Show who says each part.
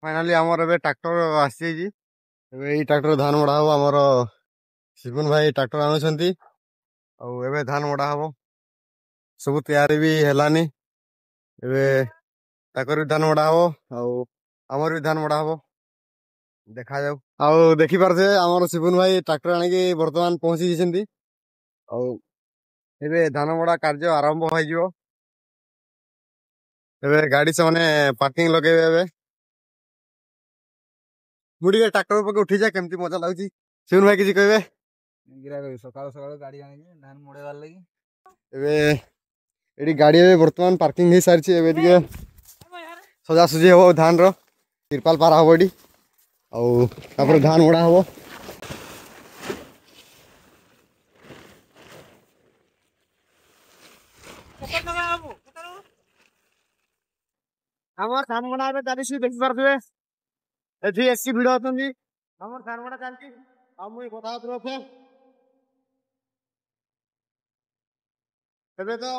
Speaker 1: finally आमर ए tractor आसी tractor धान मड़ा हम आमर शिवन भाई ट्रैक्टर आणुंट आउ धान मड़ा हम सब तैयारी भी हेलानी भी धान मड़ा हम आमर भी धान मड़ा हम देखा जाऊ आउ देखि पारे आमर शिवन भाई ट्रैक्टर आनिकी बर्तमान पहुंची जाइछन्ती आउ एबे धान मड़ा कार्य आरंभ हो गाड़ी से माने पार्किंग लगेबे एबे मुड़ी ट्रैक्टर पके उठी जा केमती मजा लाଗୁଛି शिवन भाई किसी कहबे
Speaker 2: सकाल सकाल गाड़ी आनी धान मोड़ेबार लगी
Speaker 1: एबे एडी गाड़ी एबे वर्तमान पार्किंग हो सारी एबे टिके सजा सुजी हो धान रो तिरपाल पारा हो एडी आउ तापर धान मोड़ा हो हमर धान मोड़ा एबे चालीस देखि पारथबे एथि एससी भिड होतनी हमर धान मोड़ा चालची आ मुई बतावत रहो एबे तो